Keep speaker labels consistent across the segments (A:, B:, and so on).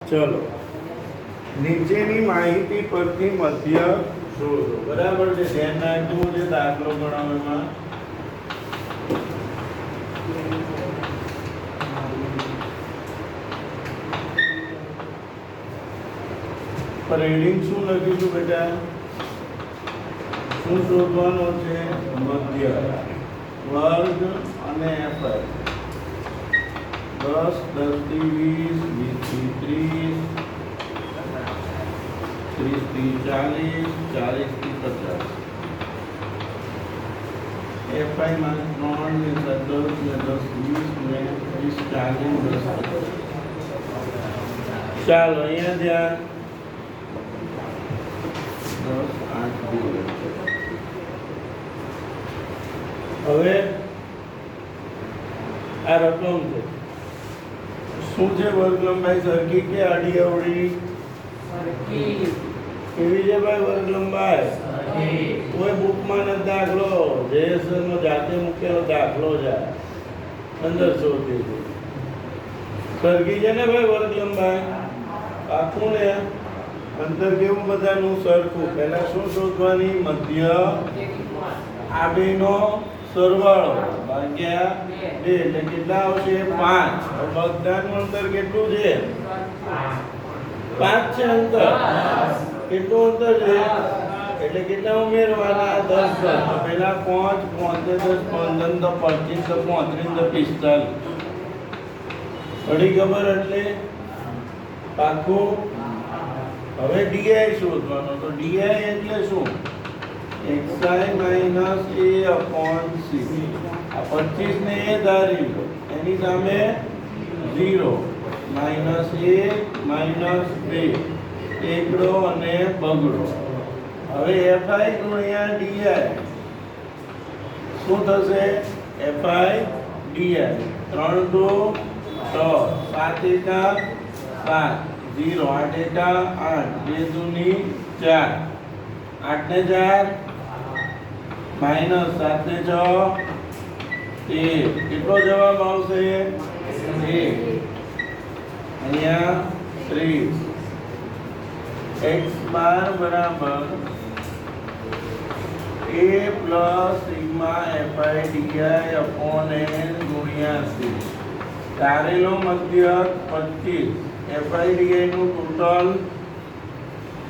A: ચલો નીચેની માહિતી પરથી મધ્ય શોધો. બરાબર છે, ધ્યાન રાખવું છે દાખલો ગણવામાં. રીડિંગ શું લખીશું બેટા? શું શોધવાનું છે? મધ્ય વર્ગ અને એફઆઈ. 10 10 થી 20 20 થી 30 30 થી 40 40 થી 50. એફઆઈ માં 3 ને 10 ને 10 20 ને 20 40 10 50. ચાલો અહીંયા ધ્યાન. 10 8 2. હવે આ રકમ છે. શું છે? વર્ગ લંબાઈ સરખી કે આડી અવળી?
B: સરખી.
A: કેવી છે ભાઈ વર્ગ લંબાઈ? કોઈ બુકમાં નથી દાખલો, JSL નો જાતે મૂકેલો દાખલો છે. 1500 થી સરખી છે ને ભાઈ વર્ગ લંબાઈ? આખું ને અંતર કેવું બધાનું? સરખું. પહેલા શું શોધવાની? મધ્ય. આ બેનો સરવાળો ભાગ્યા 2 એટલે કેટલા આવશે? 5. બધાનું અંતર કેટલું છે? 5 છે અંતર. કેટલું અંતર છે? એટલે કેટલા ઉમેરવાના? 10 10. પહેલા 5 5 10 15 તો 25 તો 35 તો 45. પડી ખબર? એટલે પાકું. હવે ડીઆઈ શોધવાનો. તો ડીઆઈ એટલે શું? xi minus a upon c. આ 25 ને a ધારી લો, એની સામે 0 માઈનસ 1 માઈનસ 2 એકડો અને બગડો. હવે fi ગુણ્યા di શું થશે? fi di 3 2 6 7 એકા 7 0 8 એકા 8 2 દૂની 4 8 ને 4 માઈનસ 7 ને 6 1. કેટલો જવાબ આવશે? 1. અહીંયા 30. x બાર બરાબર a plus sigma fi di upon n ગુણ્યા c. ધારેલો મધ્ય 25. fi di નું ટોટલ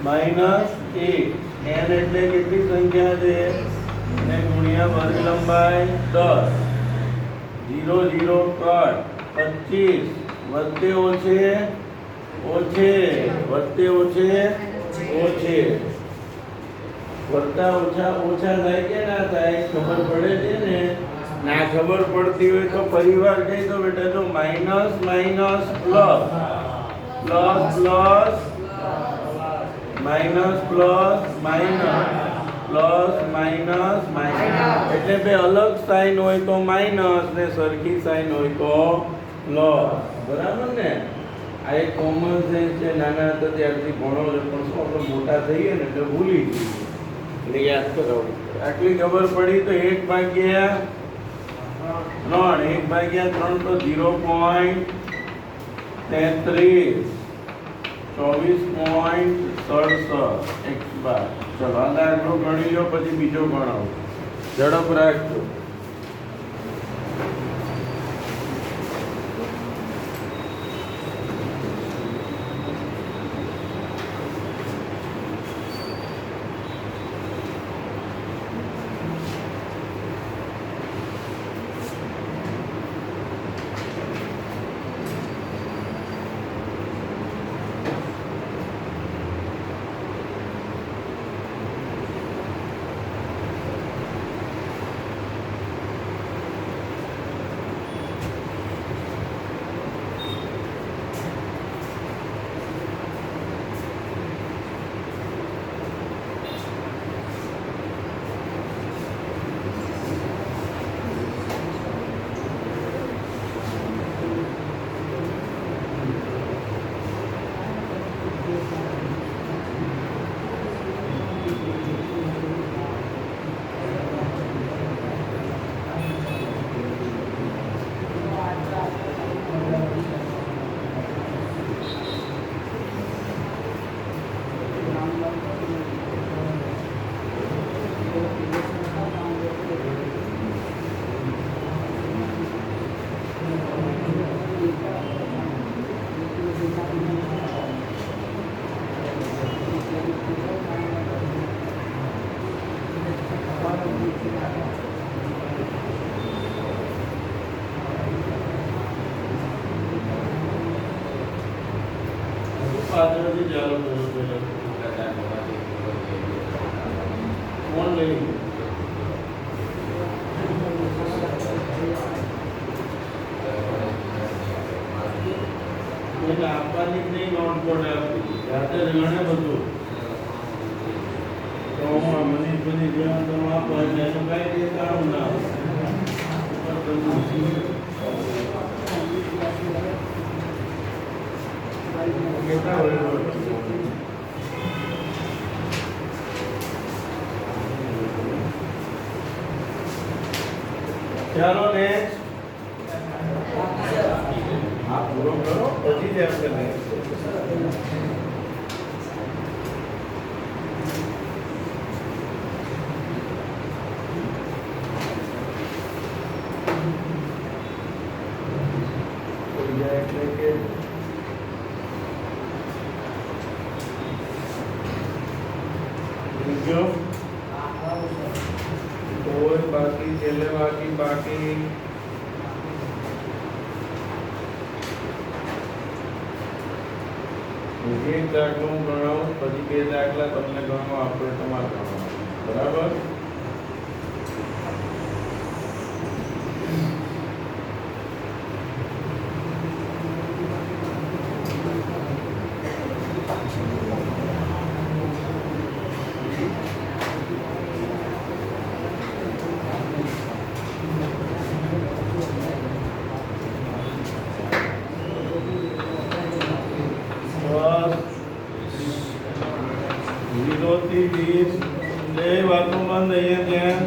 A: માઈનસ 1. n એટલે કેટલી સંખ્યા છે? ને ગુણ્યા વર્ગ લંબાઈ 10. 0 0 કટ. 25 વચ્ચે ઓછે ઓછે વચ્ચે ઓછે ઓછે. વત્તા ઓછા ઓછા થાય કે ના થાય? ખબર પડે છે ને? ના ખબર પડતી હોય તો પરિવાર કહી દો બેટા. જો minus minus plus plus plus minus plus minus plus minus minus. એટલે બે અલગ સાઈન હોય તો માઈનસ ને સરખી સાઈન હોય તો પ્લસ. બરાબર ને? આ એક કોમન સેન્સ છે. નાના હતા ત્યારથી ભણો લે, પણ શું આપણે મોટા થઈએ ને એટલે ભૂલી જઈએ, એટલે યાદ કરાવવું. આટલી ખબર પડી તો 1 ભાગ્યા 3. 1 ભાગ્યા 3 તો 0.33 24.67 x બાર. ચલો આ દાખલો ગણી લો, પછી બીજો ગણાવો. ઝડપ રાખજો. પાછળથી ચાલુ કરો પહેલા. કોણ લઈ ગયું? એટલે આપવાની જ નહીં, નોટ બોર્ડ આપી જાતે જ ગણે બધું. તો હું મની બની જેવા તમે આપો એટલે એનું કાંઈ દેખાડું ના હોય. કેટલા હોય? ચાલો નેક્સ્ટ આ પૂરો કરો પછી જ આપણે નેક્સ્ટ એટલે કે બીજો કોઈ બાકી છેલ્લે બાકી એક દાખલો હું ગણાવું પછી બે દાખલા તમને ગણવા આપણે તમારે ગણવા બરાબર. થી 20 બે વાતો બંધ અહીંયા ત્યાં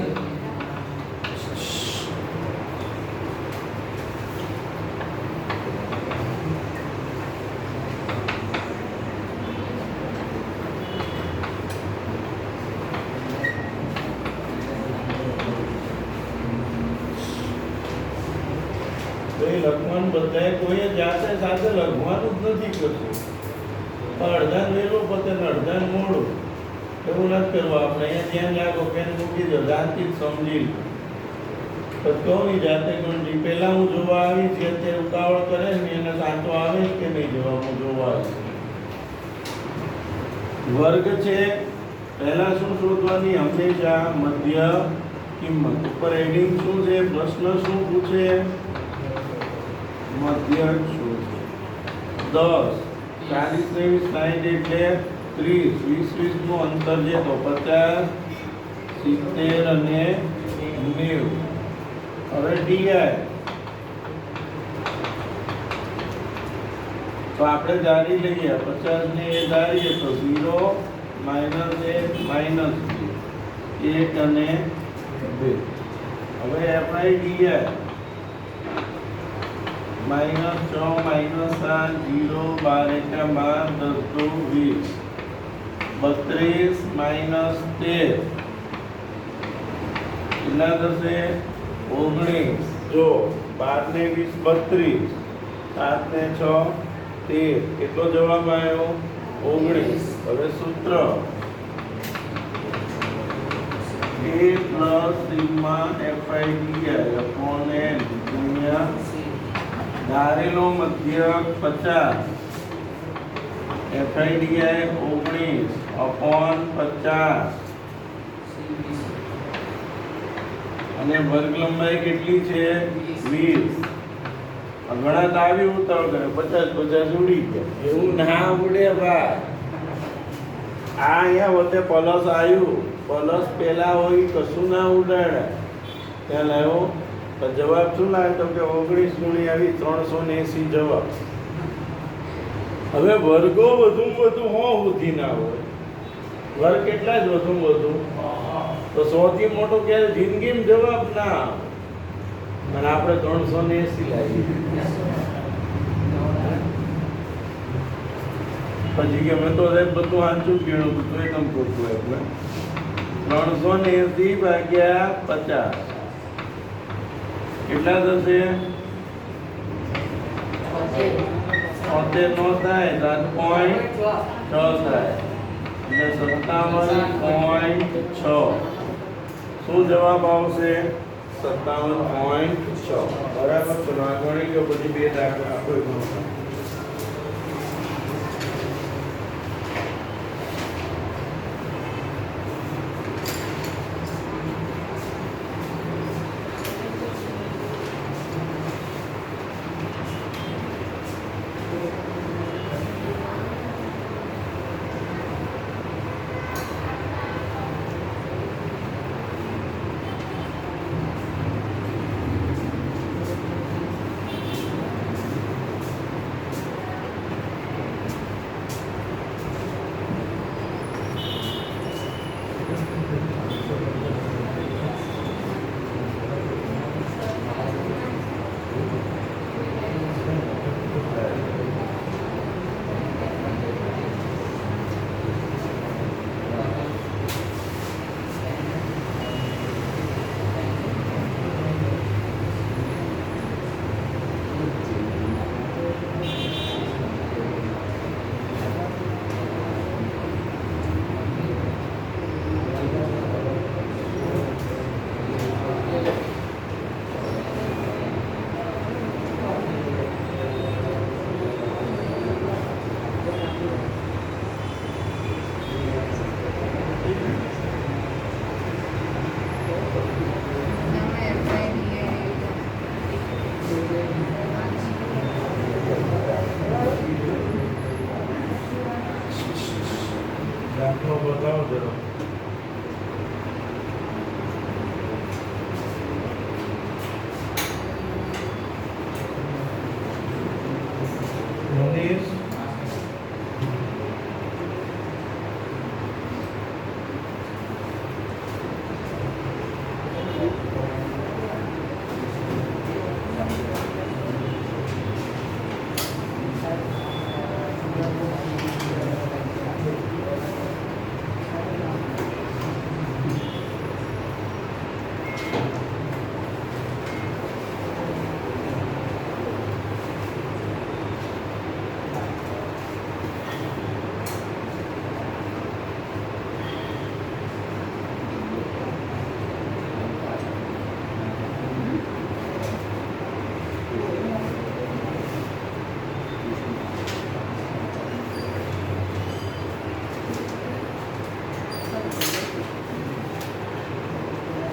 A: લખવાનું બધાએ કોઈએ જાતે સાથે લખવાનું જ નથી કરતું. અડધા વહેલું પતે ને અડધા મોડું એવું નથી કરવું. આપણે અહીંયા ધ્યાન રાખો, પેન મૂકી દો, જાતથી જ સમજી લો. તો કહું જાતે ગણજી પહેલાં હું જોવા આવી છે તે ઉતાવળ કરે ને એને સાચો આવે કે નહીં જવાબ હું જોવા આવી. વર્ગ છે પહેલા શું શોધવાની? હંમેશા મધ્ય કિંમત. ઉપર હેડિંગ શું છે? પ્રશ્ન શું પૂછે? મધ્ય શું છે? 10 40 23 60 એટલે 30 20 નું અંતર છે તો 50 70 અને 90. હવે ડીઆઈ તો આપણે ધારી લઈએ 50 ને એ ધારીએ તો 0 -1 -1 અને 2. હવે એપ્લાય ડીઆઈ -6 -7 0 12 एका 12 10 2 20 32 -13 કેટલા થશે? 19. જો 12 ને 20 32, 7 ને 6 13. કેટલો જવાબ આવ્યો? 19. હવે સૂત્ર A + sigma FIDI upon N ગુણ્યા ધારેલો મધ્યક 50 FIDI 19 upon 50 અને વર્ગ લંબાઈ કેટલી છે? 20. ગણત આવી ઉતાવળ કરે 50 50 ઉડી ગયા. એવું ના ઉડે ભાઈ. આ અહીંયા વચ્ચે પ્લસ આવ્યું, પ્લસ પેલા હોય કશું ના ઉડાડે. ત્યાં લાવ્યો તો જવાબ શું લાવે? તો કે 19 ગુણ્યા 380 જવાબ. હવે વર્ગો વધુમાં વધુ સુધી ના હોય. વર્ગ કેટલા જ વધુમાં વધુ તો 100 થી મોટો ક્યારે જિંદગીમાં જવાબ ના આવે. અને આપણે 380 લાવીએ પછી કે મેં તો બધું સાચું જ ગણ્યું હતું તો એકદમ ખોટું. એટલે 380 ભાગ્યા 50 કેટલા થશે? 73 નો થાય 7.6 થાય એટલે 57.6. શું જવાબ આવશે? 57.6. બરાબર. ચલો આ ગણી લો પછી બે દાખલા આપણે ગણો. દાખલો બતાવો જરા. મનીષ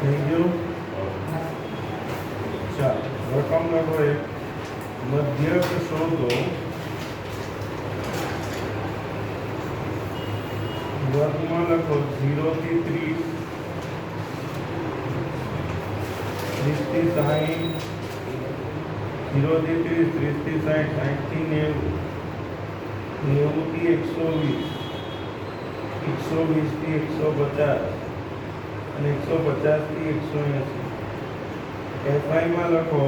A: થઈ ગયું. ચાલો રકમ નંબર 1 મધ્યક શોધો. વર્ગમાં લખો 0 થી 30, 30 થી 60, 0 થી 30, 30 થી 60, 60 થી 90, 90 થી 120, 120 થી 150 અને 150 થી 180. FI માં લખો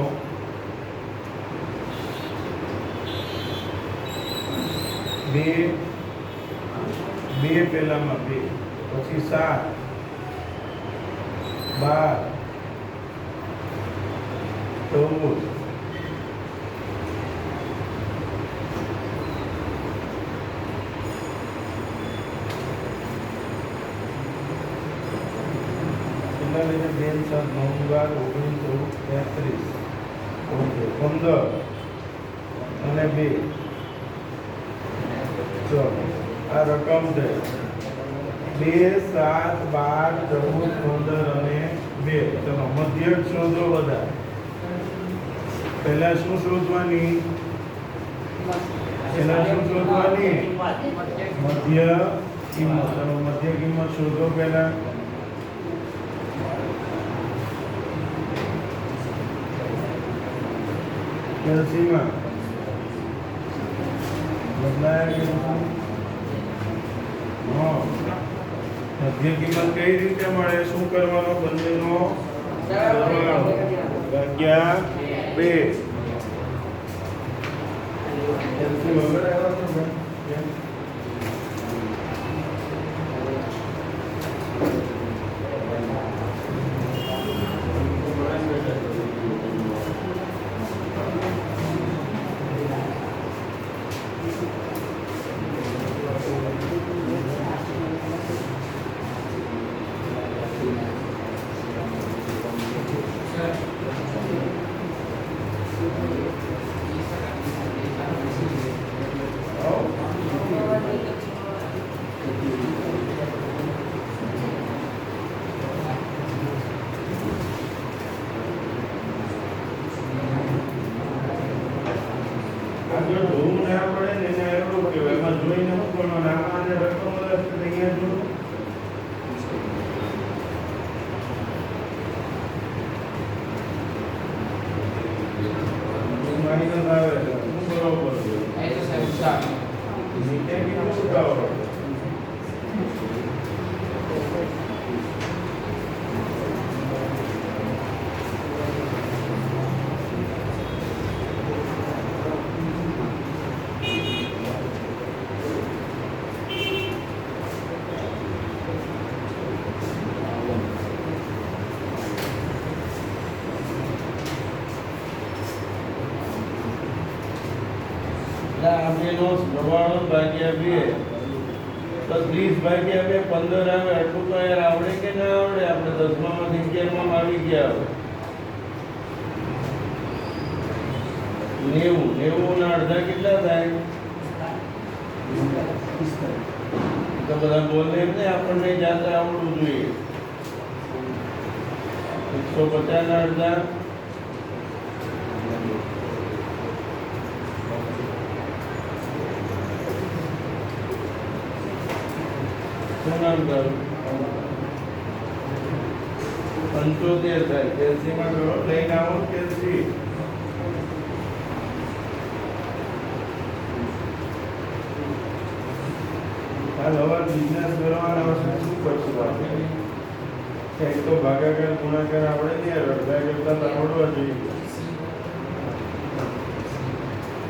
A: 2 પહેલામાં 2, પછી 7, 12, 14, બેન 7, 9, 12, 19, 33, 15 અને 2. ચલો આ રકમ છે 2, 7, 12, 14, 15 અને 2. ચલો મધ્યક શોધો બધા. પહેલા શું શોધવાની? પહેલા શું શોધવાની? મધ્ય કિંમત. ચલો મધ્ય કિંમત શોધો પહેલા. કેલ્સીમાં બદલાયા કે મધ્ય કિંમત કઈ રીતે મળે? શું કરવાનો? બંનેનો સરવાળો ભાગ્યા 2. કેલ્સીમ વગર આવ્યો તો આગળ જોવું ના પડે ને એને એટલું કહેવાય. એમાં જોઈને શું કરવાનું? આમાં અને રકમ અલગ છે અહીંયા જો માઇનસ આવે છે. શું કરવું પડશે? નીચે કેટલું ઉઠાવો? આપેલો સરવાળો ભાગ્યા 2 તો 30 ભાગ્યા 2 15 આવે. એટલું તો યાર આવડે કે ના આવડે? આપણે 10માંથી 11માં આવી ગયા. હવે 90 ના અડધા કેટલા થાય? તો બધા બોલે ને આપણને જાતે આવડવું જોઈએ. 150 ના અડધા 150 શું નામ તારું? 75 થાય. કેલ્સીમાં કરો લઈને આવો કેલ્સી. હાલ હવે બિઝનેસ કરવાના હશે શું કરશું આપણે? કંઈક તો ભાગાકાર ગુણાકાર આપણે નહીં અડધા કરતા તો આવડવા જોઈએ.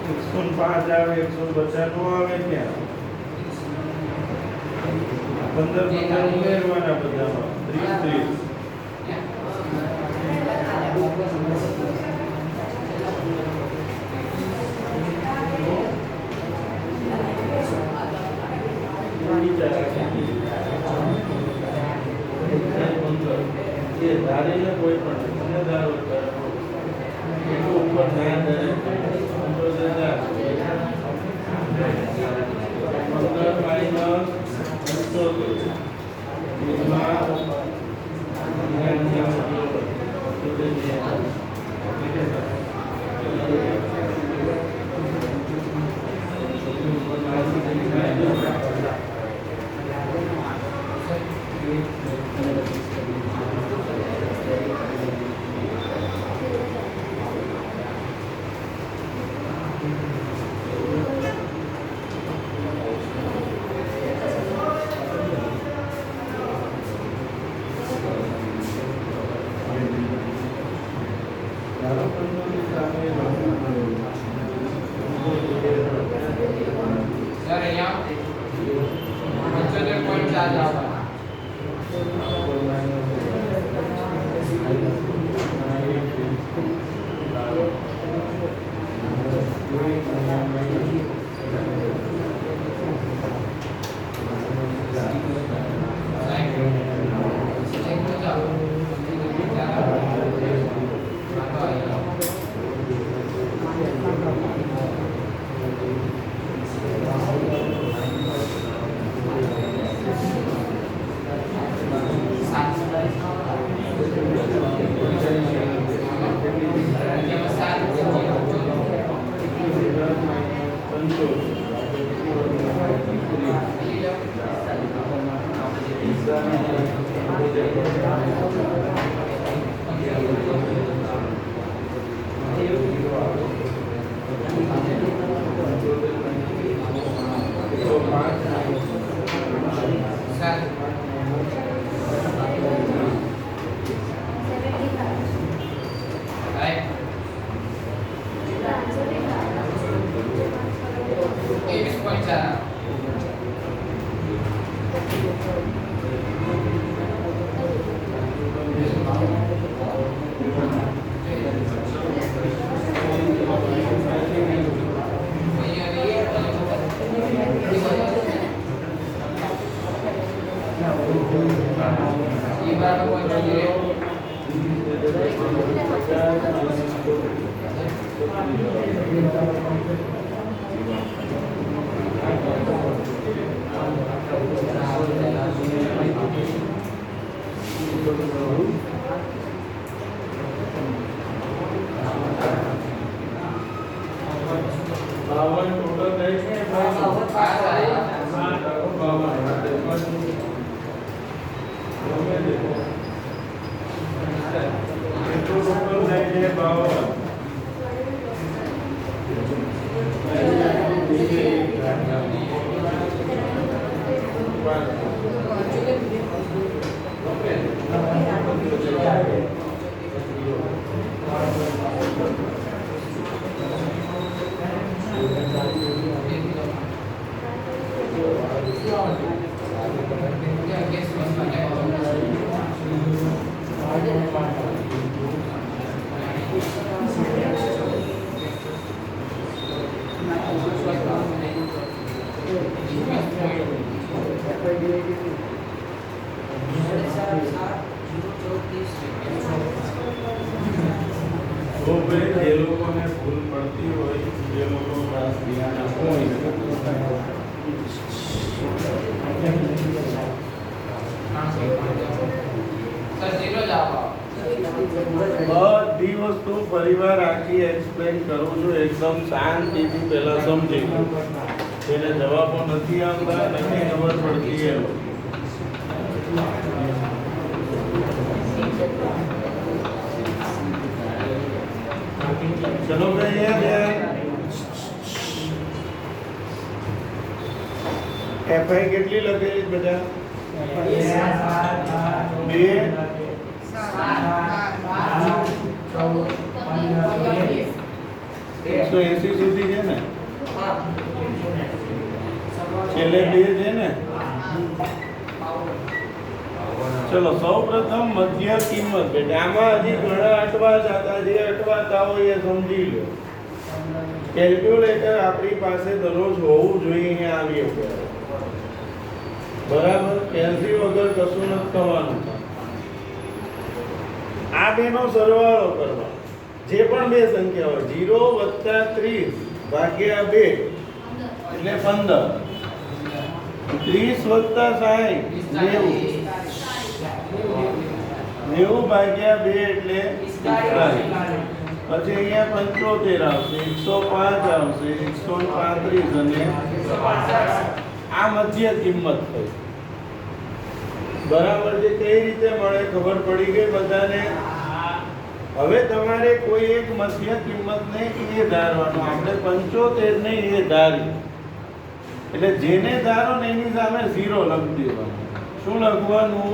A: 105 આવે 150 નો આવે ક્યાં? 15 ઉમેરવાના બધામાં 30. ધારીને કોઈ પણ મને ધારો ઉપર ના ધરે 15 માઇનસ ચલો ભાઈ અહીંયા એફઆઈ કેટલી લખેલી બધા? 180 સુધી છે ને? છેલ્લે 2 છે ને? ચલો સૌપ્રથમ મધ્ય કિંમત બેટા આમાં હજી ઘણા અટવાતા હતા, જે અટવાતા હોય એ સમજી લો. કેલ્ક્યુલેટર આપણી પાસે દરરોજ હોવું જોઈએ. અહીંયા આવીએ ત્યારે બરાબર, કેલ્સી વગર કશું નથી થવાનું. આ બેનો સરવાળો કરવા, જે પણ બે સંખ્યા હોય 0 + 30 ભાગ્યા 2 એટલે 15, 30 + 60 90 ભાગ્યા 2 એટલે 45. પછી અહીંયા 75 આવશે, 105 આવશે, 135 અને આ મધ્ય કિંમત થઈ. બરાબર છે? કઈ રીતે મળે ખબર પડી ગઈ બધાને? હવે તમારે કોઈ એક મધ્ય કિંમતને એ ધારવાનું. આપણે 75 ને એ ધારી, એટલે જેને ધારો ને એની સામે 0 લખી દેવાનું. શું લખવાનું?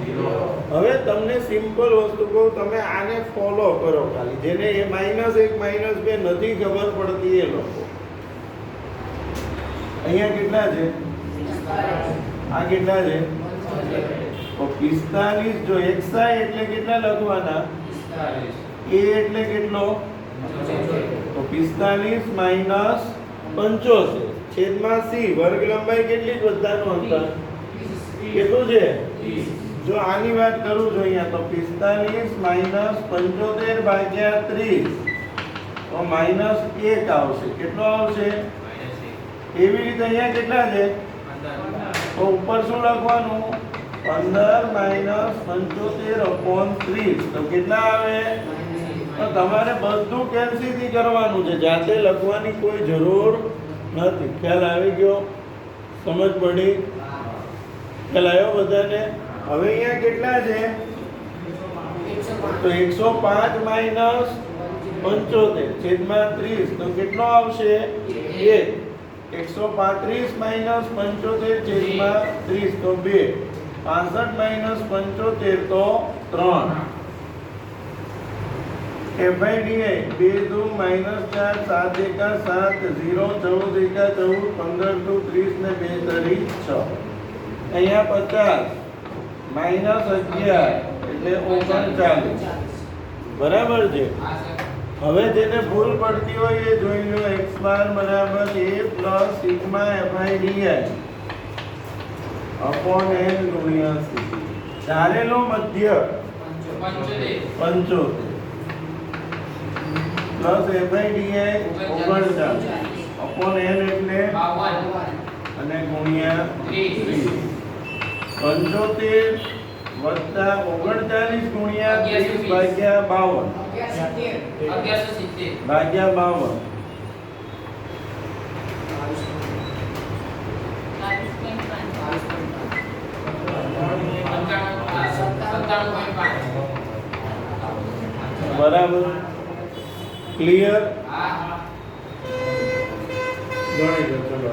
A: 0. હવે તમને સિમ્પલ વસ્તુ કહું, તમે આને ફોલો કરો ખાલી. જેને એ -1 -2 નથી ખબર પડતી એ લખો. અહીંયા કેટલા છે? આ કેટલા છે? તો 45. જો xi એટલે કેટલા લખવાના? a એટલે કેટલો? તો 45 - 75 છેદમાં c. વર્ગ લંબાઈ કેટલી? બધાનું અંતર કેટલું છે? જો આની વાત કરું છું અહીંયા, તો 45 - 75 ભાગ્યા 30 તો -1 આવશે. કેટલો આવશે? એવી રીતે અહીંયા કેટલા છે? તો ઉપર શું લખવાનું? 15 - 75/30 તો કેટલા આવે? તો તમારે બધું કેલ્સીથી કરવાનું છે, જાતે લખવાની કોઈ જરૂર નથી. ખ્યાલ આવી ગયો? સમજ પડી? ખ્યાલ આવ્યો બધાને? હવે અહીંયા કેટલા છે? તો 105 - 75 છેદમાં 30 તો કેટલો આવશે? 1. 135 - 75 છેદમાં 30 તો 2. 65 - 75 તો 3. FIDI 2 2 -4 7 1 7 0 14 1 14 15 2 30 ને 2 તરી 6. અહીંયા 50 -11 એટલે 39. બરાબર છે? હવે જેને ભૂલ પડતી હોય એ જોઈ લો. x બાર બરાબર a plus sigma FIDI upon n ગુણ્યા c. ધારેલો મધ્ય 75 પ્લસ FIDI 39 અપોન n એટલે 52 અને ગુણ્યા 30. 75 વત્તા 39 ગુણ્યા 30 ભાગ્યા 52 ભાગ્યા 52 બરાબર? ક્લિયર? ગણી લો. ચલો